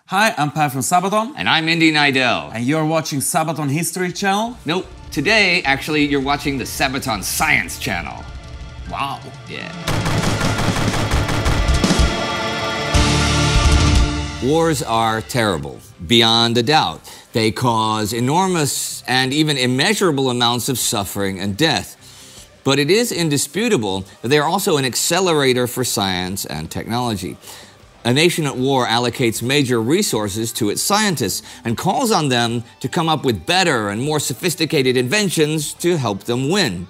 Hi, I'm Pat from Sabaton. And I'm Indy Neidell. And you're watching Sabaton History Channel? Nope. Today, actually, you're watching the Sabaton Science Channel. Wow. Yeah. Wars are terrible, beyond a doubt. They cause enormous and even immeasurable amounts of suffering and death. But it is indisputable that they are also an accelerator for science and technology. A nation at war allocates major resources to its scientists and calls on them to come up with better and more sophisticated inventions to help them win.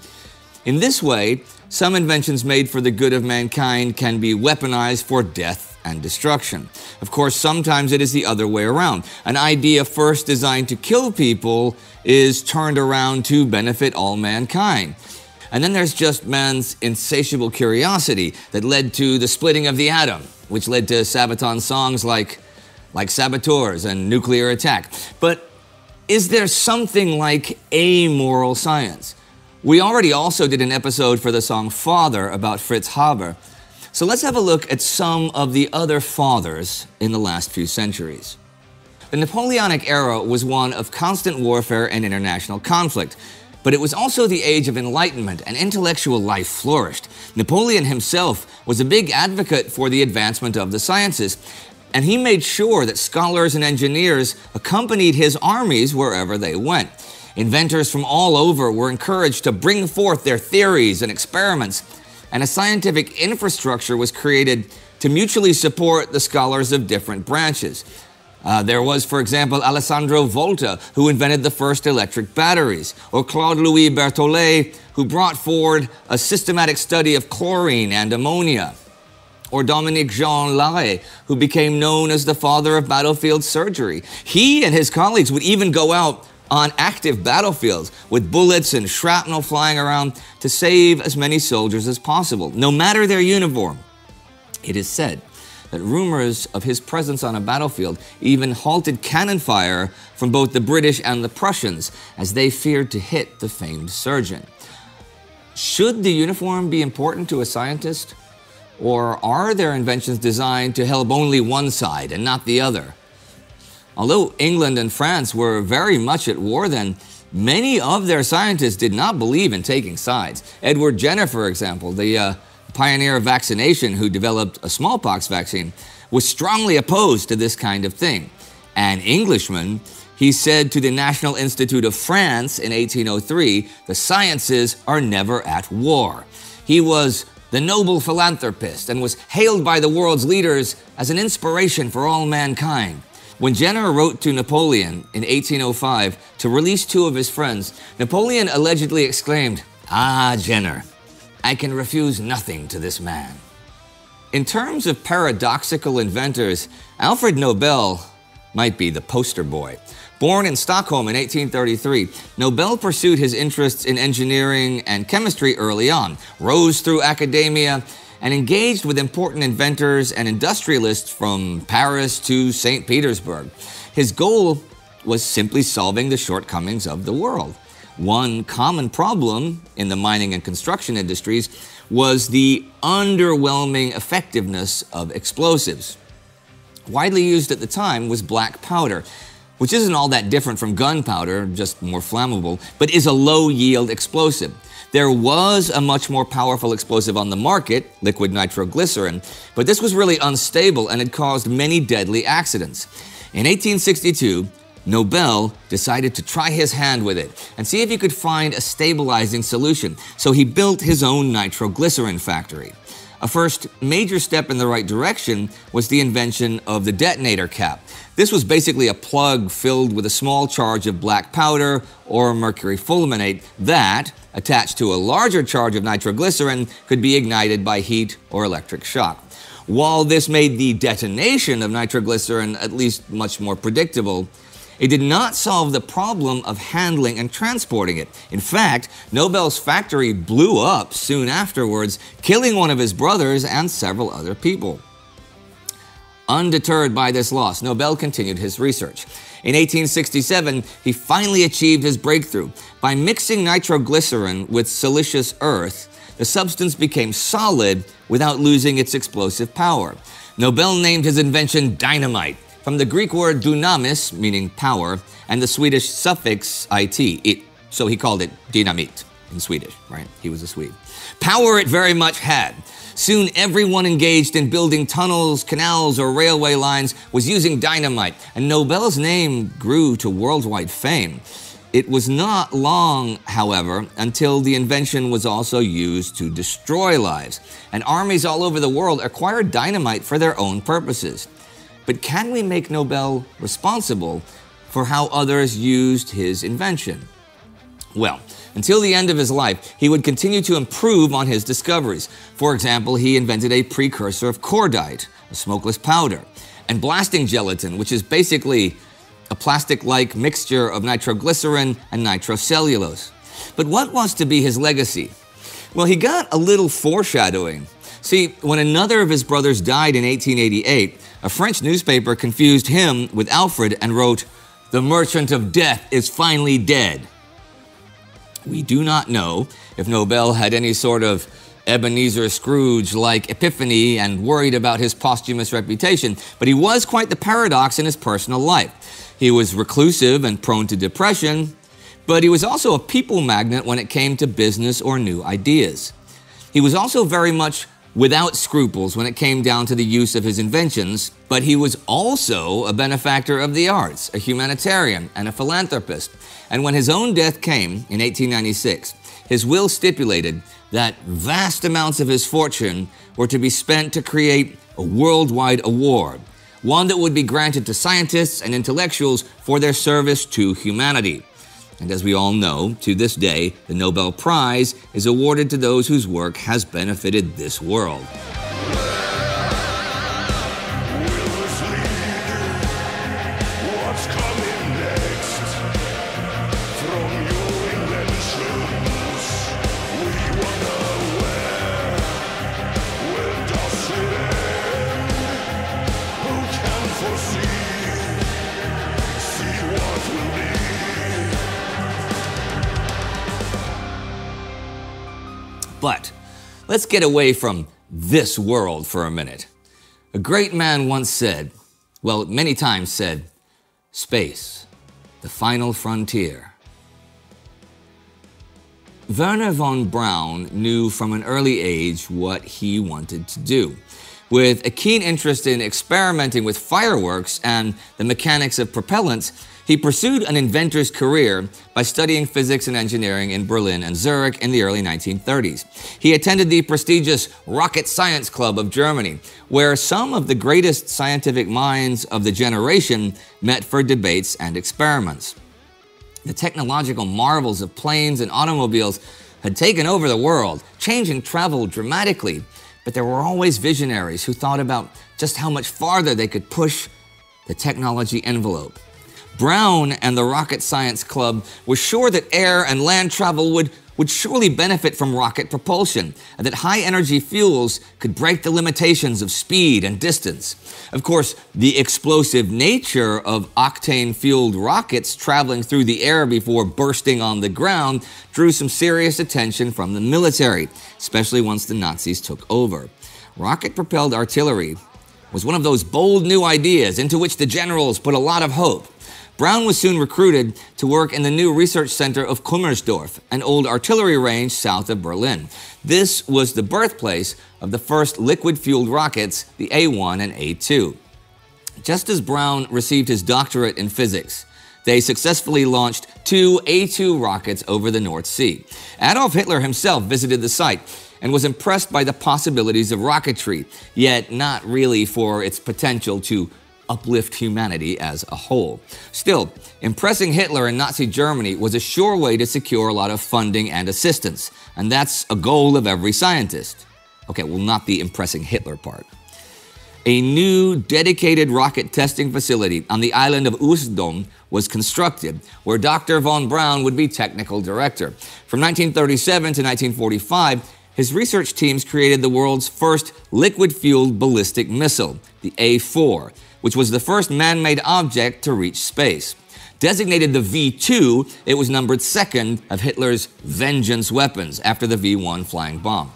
In this way, some inventions made for the good of mankind can be weaponized for death and destruction. Of course, sometimes it is the other way around. An idea first designed to kill people is turned around to benefit all mankind. And then there's just man's insatiable curiosity that led to the splitting of the atom, which led to Sabaton songs like Saboteurs and Nuclear Attack. But is there something like amoral science? We already also did an episode for the song Father about Fritz Haber. So let's have a look at some of the other fathers in the last few centuries. The Napoleonic era was one of constant warfare and international conflict. But it was also the age of enlightenment, and intellectual life flourished. Napoleon himself was a big advocate for the advancement of the sciences, and he made sure that scholars and engineers accompanied his armies wherever they went. Inventors from all over were encouraged to bring forth their theories and experiments, and a scientific infrastructure was created to mutually support the scholars of different branches. There was, for example, Alessandro Volta, who invented the first electric batteries, or Claude-Louis Berthollet, who brought forward a systematic study of chlorine and ammonia, or Dominique Jean Larrey, who became known as the father of battlefield surgery. He and his colleagues would even go out on active battlefields with bullets and shrapnel flying around to save as many soldiers as possible, no matter their uniform. It is said that rumors of his presence on a battlefield even halted cannon fire from both the British and the Prussians as they feared to hit the famed surgeon. Should the uniform be important to a scientist? Or are their inventions designed to help only one side and not the other? Although England and France were very much at war then, many of their scientists did not believe in taking sides. Edward Jenner, for example, the pioneer of vaccination who developed a smallpox vaccine, was strongly opposed to this kind of thing. An Englishman, he said to the National Institute of France in 1803, "The sciences are never at war." He was the Nobel philanthropist and was hailed by the world's leaders as an inspiration for all mankind. When Jenner wrote to Napoleon in 1805 to release two of his friends, Napoleon allegedly exclaimed, "Ah, Jenner, I can refuse nothing to this man." In terms of paradoxical inventors, Alfred Nobel might be the poster boy. Born in Stockholm in 1833, Nobel pursued his interests in engineering and chemistry early on, rose through academia, and engaged with important inventors and industrialists from Paris to St. Petersburg. His goal was simply solving the shortcomings of the world. One common problem in the mining and construction industries was the underwhelming effectiveness of explosives. Widely used at the time was black powder, which isn't all that different from gunpowder, just more flammable, but is a low-yield explosive. There was a much more powerful explosive on the market, liquid nitroglycerin, but this was really unstable and had caused many deadly accidents. In 1862, Nobel decided to try his hand with it and see if he could find a stabilizing solution, so he built his own nitroglycerin factory. A first major step in the right direction was the invention of the detonator cap. This was basically a plug filled with a small charge of black powder or mercury fulminate that, attached to a larger charge of nitroglycerin, could be ignited by heat or electric shock. While this made the detonation of nitroglycerin at least much more predictable, it did not solve the problem of handling and transporting it. In fact, Nobel's factory blew up soon afterwards, killing one of his brothers and several other people. Undeterred by this loss, Nobel continued his research. In 1867, he finally achieved his breakthrough. By mixing nitroglycerin with siliceous earth, the substance became solid without losing its explosive power. Nobel named his invention dynamite, from the Greek word dunamis, meaning power, and the Swedish suffix it, so he called it dynamit in Swedish, right? He was a Swede. Power it very much had. Soon everyone engaged in building tunnels, canals, or railway lines was using dynamite, and Nobel's name grew to worldwide fame. It was not long, however, until the invention was also used to destroy lives, and armies all over the world acquired dynamite for their own purposes. But can we make Nobel responsible for how others used his invention? Well, until the end of his life, he would continue to improve on his discoveries. For example, he invented a precursor of cordite, a smokeless powder, and blasting gelatin, which is basically a plastic-like mixture of nitroglycerin and nitrocellulose. But what was to be his legacy? Well, he got a little foreshadowing. See, when another of his brothers died in 1888, a French newspaper confused him with Alfred and wrote, "The merchant of death is finally dead." We do not know if Nobel had any sort of Ebenezer Scrooge-like epiphany and worried about his posthumous reputation, but he was quite the paradox in his personal life. He was reclusive and prone to depression, but he was also a people magnet when it came to business or new ideas. He was also very much without scruples when it came down to the use of his inventions, but he was also a benefactor of the arts, a humanitarian, and a philanthropist. And when his own death came in 1896, his will stipulated that vast amounts of his fortune were to be spent to create a worldwide award, one that would be granted to scientists and intellectuals for their service to humanity. And as we all know, to this day, the Nobel Prize is awarded to those whose work has benefited this world. But let's get away from this world for a minute. A great man once said, well, many times said, space, the final frontier. Wernher von Braun knew from an early age what he wanted to do. With a keen interest in experimenting with fireworks and the mechanics of propellants, he pursued an inventor's career by studying physics and engineering in Berlin and Zurich in the early 1930s. He attended the prestigious Rocket Science Club of Germany, where some of the greatest scientific minds of the generation met for debates and experiments. The technological marvels of planes and automobiles had taken over the world, changing travel dramatically, but there were always visionaries who thought about just how much farther they could push the technology envelope. Braun and the Rocket Science Club were sure that air and land travel would surely benefit from rocket propulsion, and that high-energy fuels could break the limitations of speed and distance. Of course, the explosive nature of octane-fueled rockets traveling through the air before bursting on the ground drew some serious attention from the military, especially once the Nazis took over. Rocket-propelled artillery was one of those bold new ideas into which the generals put a lot of hope. Braun was soon recruited to work in the new research center of Kummersdorf, an old artillery range south of Berlin. This was the birthplace of the first liquid-fueled rockets, the A-1 and A-2. Just as Braun received his doctorate in physics, they successfully launched 2 A-2 rockets over the North Sea. Adolf Hitler himself visited the site and was impressed by the possibilities of rocketry, yet not really for its potential to uplift humanity as a whole. Still, impressing Hitler in Nazi Germany was a sure way to secure a lot of funding and assistance, and that's a goal of every scientist. Okay, well, not the impressing Hitler part. A new dedicated rocket testing facility on the island of Usedom was constructed, where Dr. von Braun would be technical director. From 1937 to 1945, his research teams created the world's first liquid-fueled ballistic missile, the A-4, which was the first man-made object to reach space. Designated the V-2, it was numbered second of Hitler's vengeance weapons after the V-1 flying bomb.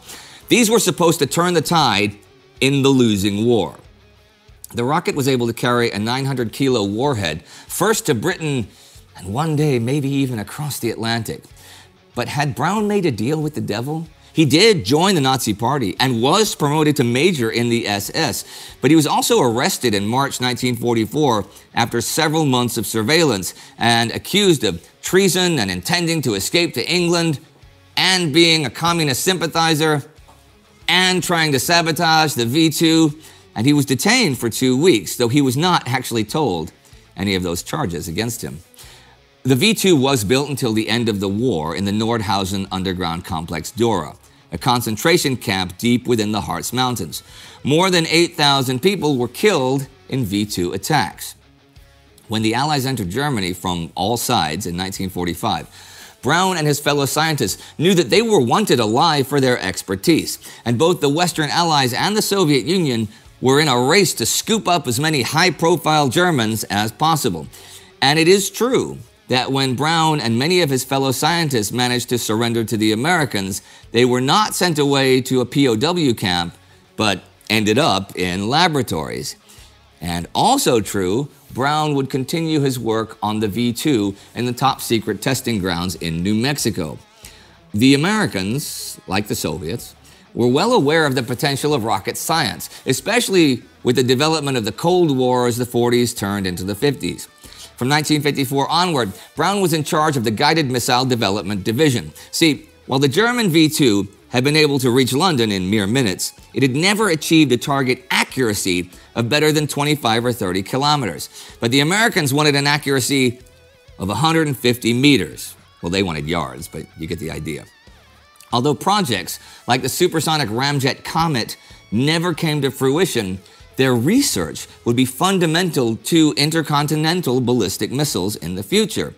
These were supposed to turn the tide in the losing war. The rocket was able to carry a 900-kilo warhead, first to Britain and one day maybe even across the Atlantic. But had Braun made a deal with the devil? He did join the Nazi Party and was promoted to major in the SS, but he was also arrested in March 1944 after several months of surveillance and accused of treason and intending to escape to England and being a communist sympathizer and trying to sabotage the V2, and he was detained for 2 weeks, though he was not actually told any of those charges against him. The V2 was built until the end of the war in the Nordhausen underground complex Dora, a concentration camp deep within the Harz Mountains. More than 8,000 people were killed in V2 attacks. When the Allies entered Germany from all sides in 1945, Braun and his fellow scientists knew that they were wanted alive for their expertise, and both the Western Allies and the Soviet Union were in a race to scoop up as many high-profile Germans as possible. And it is true that when Braun and many of his fellow scientists managed to surrender to the Americans, they were not sent away to a POW camp, but ended up in laboratories. And also true, Braun would continue his work on the V2 in the top-secret testing grounds in New Mexico. The Americans, like the Soviets, were well aware of the potential of rocket science, especially with the development of the Cold War as the 40s turned into the 50s. From 1954 onward, Braun was in charge of the Guided Missile Development Division. See, while the German V2 had been able to reach London in mere minutes, it had never achieved a target accuracy of better than 25 or 30 kilometers. But the Americans wanted an accuracy of 150 meters. Well, they wanted yards, but you get the idea. Although projects like the supersonic ramjet Comet never came to fruition, their research would be fundamental to intercontinental ballistic missiles in the future.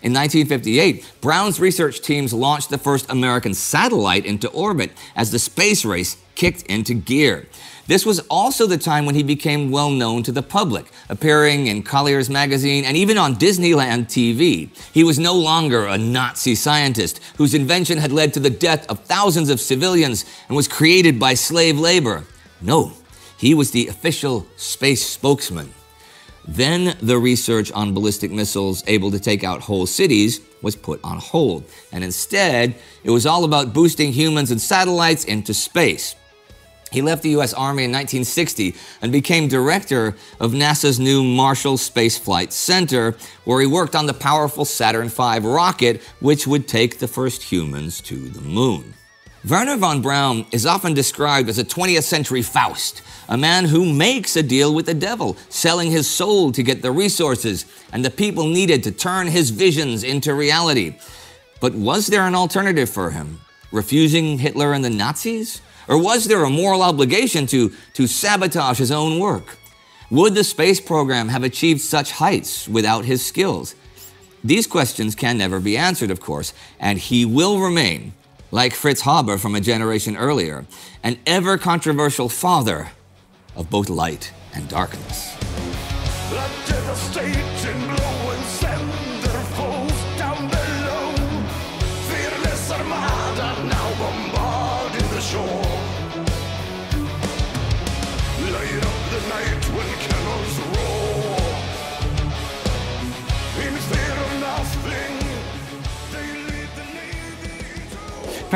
In 1958, Braun's research teams launched the first American satellite into orbit as the space race kicked into gear. This was also the time when he became well known to the public, appearing in Collier's magazine and even on Disneyland TV. He was no longer a Nazi scientist whose invention had led to the death of thousands of civilians and was created by slave labor. No. He was the official space spokesman. Then the research on ballistic missiles able to take out whole cities was put on hold, and instead it was all about boosting humans and satellites into space. He left the US Army in 1960 and became director of NASA's new Marshall Space Flight Center, where he worked on the powerful Saturn V rocket, which would take the first humans to the moon. Wernher von Braun is often described as a 20th century Faust, a man who makes a deal with the devil, selling his soul to get the resources and the people needed to turn his visions into reality. But was there an alternative for him? Refusing Hitler and the Nazis? Or was there a moral obligation to sabotage his own work? Would the space program have achieved such heights without his skills? These questions can never be answered, of course, and he will remain, like Fritz Haber from a generation earlier, an ever-controversial father of both light and darkness.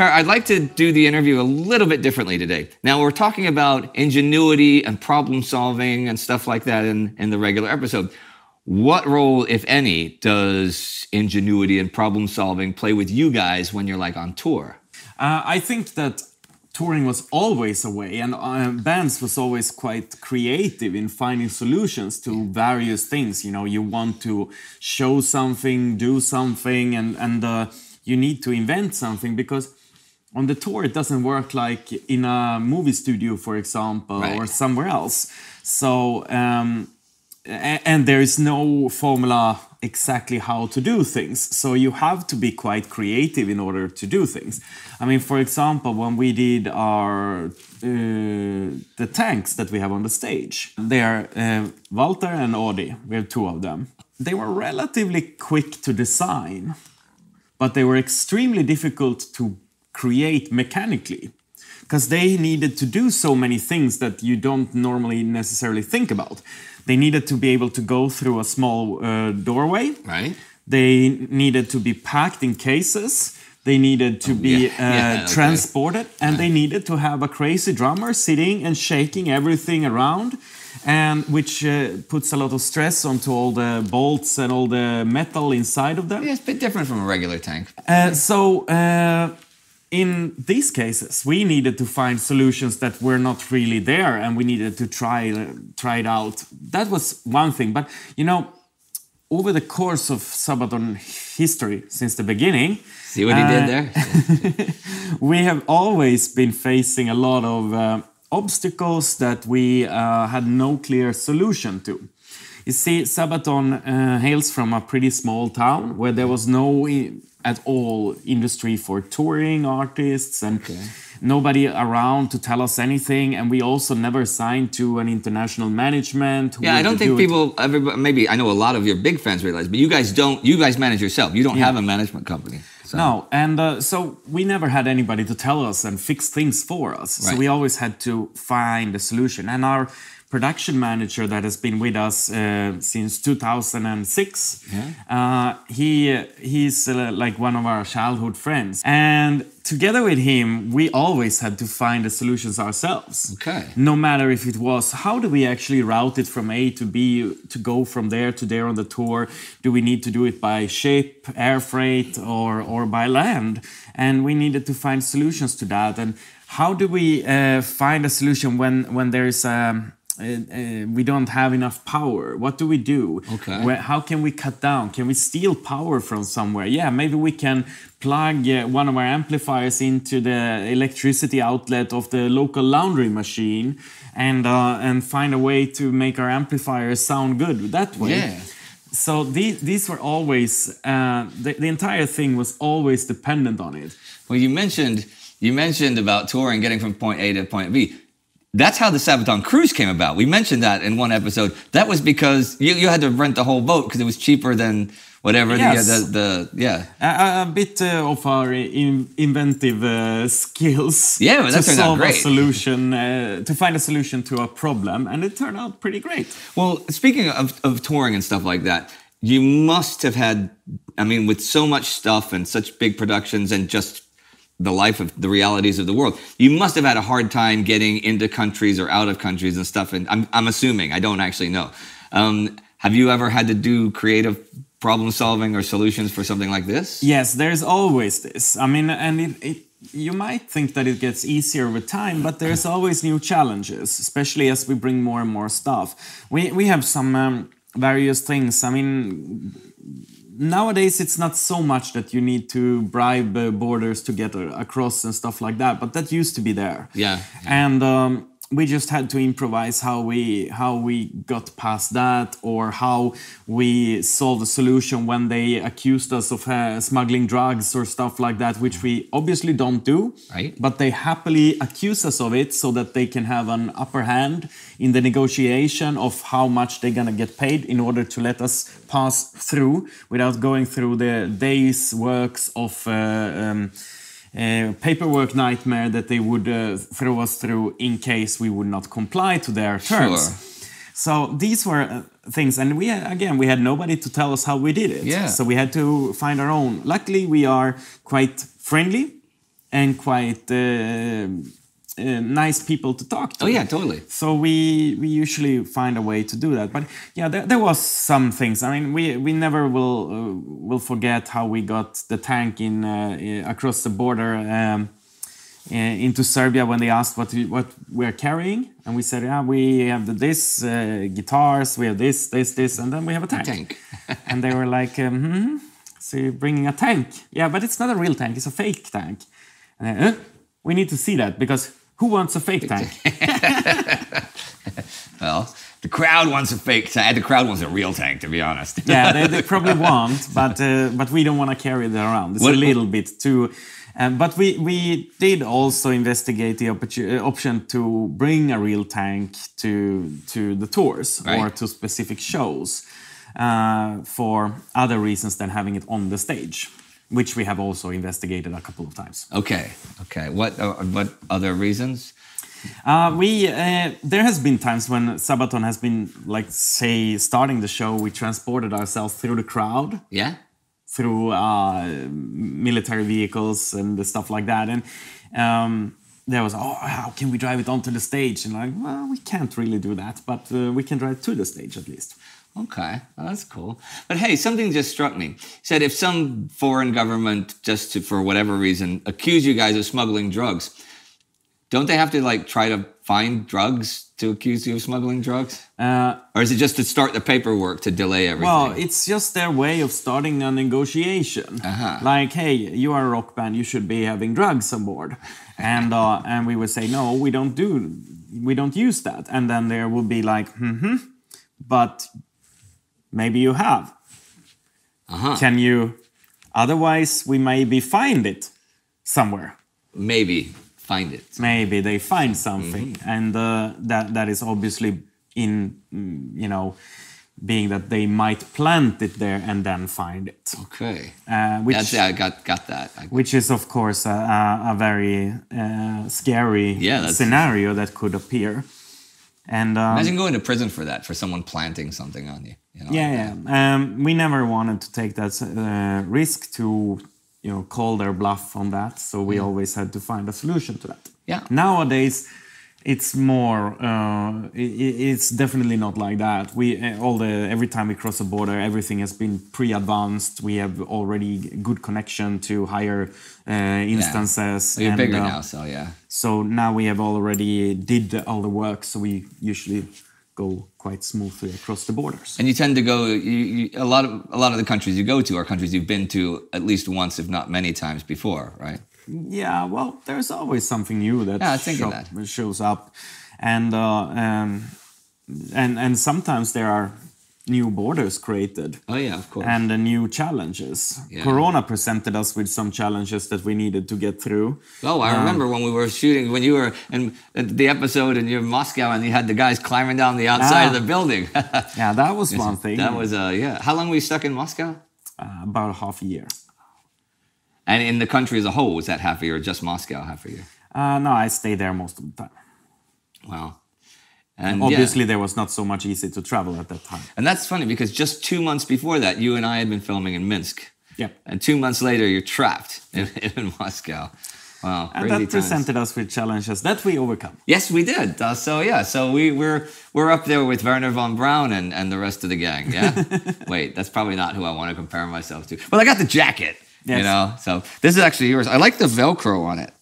I'd like to do the interview a little bit differently today. Now, we're talking about ingenuity and problem solving and stuff like that in the regular episode. What role, if any, does ingenuity and problem solving play with you guys when you're like on tour? I think that touring was always a way, and bands was always quite creative in finding solutions to various things. You know, you want to show something, do something, and you need to invent something, because on the tour it doesn't work like in a movie studio, for example, right, or somewhere else. So, and there is no formula exactly how to do things. So you have to be quite creative in order to do things. I mean, for example, when we did our the tanks that we have on the stage, they are Walter and Audi. We have two of them. They were relatively quick to design, but they were extremely difficult to create mechanically. because they needed to do so many things that you don't normally necessarily think about. They needed to be able to go through a small doorway. Right. They needed to be packed in cases. They needed to be transported, and they needed to have a crazy drummer sitting and shaking everything around, and which puts a lot of stress onto all the bolts and all the metal inside of them. Yeah, it's a bit different from a regular tank. In these cases, we needed to find solutions that were not really there, and we needed to try it out. That was one thing, but over the course of Sabaton history since the beginning, see what he did there? we have always been facing a lot of obstacles that we had no clear solution to. You see, Sabaton hails from a pretty small town where there was no at all industry for touring artists and nobody around to tell us anything, and we also never signed to an international management. Yeah, I don't think maybe I know a lot of your big fans realize, but you guys manage yourself. You don't have a management company. So. No, and so we never had anybody to tell us and fix things for us. Right. So we always had to find a solution. And our production manager that has been with us since 2006, he's like one of our childhood friends. And together with him, we always had to find the solutions ourselves. Okay. No matter if it was, how do we actually route it from A to B to go from there to there on the tour? Do we need to do it by ship, air freight, or by land? And we needed to find solutions to that. And how do we find a solution when there is we don't have enough power? What do we do? Okay. How can we cut down? Can we steal power from somewhere? Yeah, maybe we can plug one of our amplifiers into the electricity outlet of the local laundry machine and find a way to make our amplifiers sound good that way. Yeah. So these were always, the entire thing was always dependent on it. Well, you mentioned about touring, getting from point A to point B. That's how the Sabaton cruise came about. We mentioned that in one episode. That was because you had to rent the whole boat because it was cheaper than whatever. Yes. A bit of our inventive skills to solve a solution, to find a solution to a problem, and it turned out pretty great. Well, speaking of touring and stuff like that, you must have had, with so much stuff and such big productions and just the life of the realities of the world, you must have had a hard time getting into countries or out of countries and stuff. And I'm assuming, I don't actually know. Have you ever had to do creative problem solving or solutions for something like this? Yes, there's always this. And you might think that it gets easier with time, but there's always new challenges, especially as we bring more and more stuff. We have some various things. Nowadays, it's not so much that you need to bribe borders to get across and stuff like that, but that used to be there. Yeah. And we just had to improvise how we got past that, or how we solved a solution when they accused us of smuggling drugs or stuff like that, which we obviously don't do. Right. But they happily accuse us of it so that they can have an upper hand in the negotiation of how much they're gonna get paid in order to let us pass through without going through the days' works of paperwork nightmare that they would throw us through in case we would not comply to their terms. Sure. So these were things, and we had nobody to tell us how we did it. Yeah. So we had to find our own. Luckily, we are quite friendly and quite nice people to talk to. Oh yeah, totally. So we usually find a way to do that. But yeah, there was some things. We never will forget how we got the tank in across the border into Serbia when they asked what we're carrying, and we said, yeah, we have this guitars, we have this, and then we have a tank. And they were like, so you're bringing a tank? Yeah, but it's not a real tank; it's a fake tank. And we need to see that, because who wants a fake tank? Well, the crowd wants a fake tank. The crowd wants a real tank, to be honest. Yeah, they probably want, but we don't want to carry it around. It's a little bit too. But we did also investigate the option to bring a real tank to the tours, right, or to specific shows for other reasons than having it on the stage. which we have also investigated a couple of times. Okay. What other reasons? There has been times when Sabaton has been, like, say, starting the show, we transported ourselves through the crowd. Yeah. Through military vehicles and stuff like that. And there was, how can we drive it onto the stage? And like, well, we can't really do that, but we can drive to the stage at least. Okay, well, that's cool. But hey, something just struck me. He said if some foreign government, for whatever reason, accuse you guys of smuggling drugs, don't they have to try to find drugs to accuse you of smuggling drugs? Or is it just to start the paperwork to delay everything? Well, it's just their way of starting a negotiation. Like, hey, you are a rock band, you should be having drugs on board. And we would say, no, we don't use that. And then there would be like, but maybe you have. Can you? Otherwise, we maybe find it somewhere. Maybe find it. Maybe they find something, and that is obviously in being that they might plant it there and then find it. Okay. I got that. Which is of course a very scary scenario that could appear. And imagine going to prison for that, for someone planting something on you. We never wanted to take that risk to call their bluff on that, so we always had to find a solution to that. Yeah. Nowadays, it's more. It's definitely not like that. Every time we cross a border, everything has been pre-advanced. We have already good connection to higher instances. Well, you're bigger now, so yeah. So now we have already did all the work, so we usually go quite smoothly across the borders. And you tend to go. A lot of the countries you go to are countries you've been to at least once, if not many times before, right? Yeah, well, there's always something new that shows up, and sometimes there are new borders created. Oh yeah, of course. And new challenges. Yeah. Corona presented us with some challenges that we needed to get through. Oh, I remember when we were shooting, when you were in the episode and you're in Moscow and you had the guys climbing down the outside of the building. Yeah, that was one thing. That was How long were you stuck in Moscow? About half a year. And in the country as a whole, was that half a year or just Moscow half a year? No, I stayed there most of the time. Wow. And obviously there was not so much easy to travel at that time. And that's funny because just 2 months before that, you and I had been filming in Minsk. Yep. And 2 months later, you're trapped in Moscow. Wow, and that presented us with challenges that we overcome. Yes, we did. So we're up there with Wernher von Braun and the rest of the gang, yeah? Wait, that's probably not who I want to compare myself to. Well, I got the jacket. Yes. So this is actually yours. I like the Velcro on it.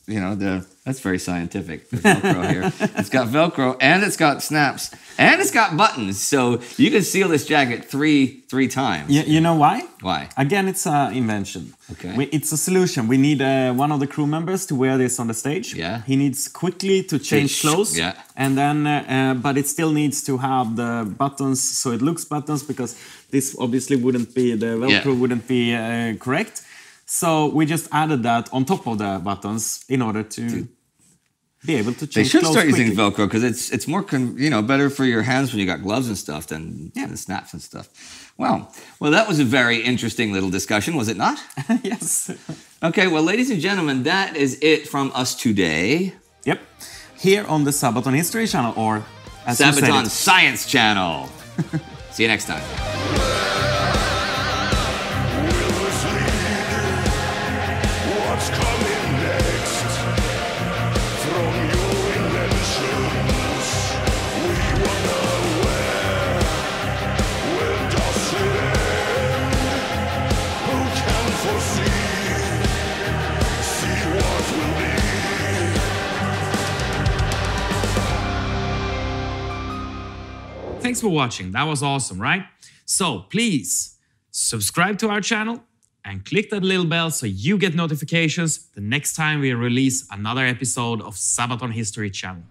That's very scientific, the Velcro here. It's got Velcro, and it's got snaps, and it's got buttons. So you can seal this jacket three times. You know why? Why? Again, it's an invention. Okay. It's a solution. We need one of the crew members to wear this on the stage. Yeah. He needs quickly to change clothes. Yeah. And then, but it still needs to have the buttons, so it looks buttons, because this obviously wouldn't be, the Velcro wouldn't be correct. So we just added that on top of the buttons in order to be able to change clothes. They should start quickly. using Velcro because it's more better for your hands when you got gloves and stuff than the snaps and stuff. Wow. Well, that was a very interesting little discussion, was it not? Yes. Okay. Well, ladies and gentlemen, that is it from us today. Yep. Here on the Sabaton History Channel, or as Sabaton Science Channel. See you next time. Thanks for watching. That was awesome, right? So please subscribe to our channel and click that little bell so you get notifications the next time we release another episode of Sabaton History Channel.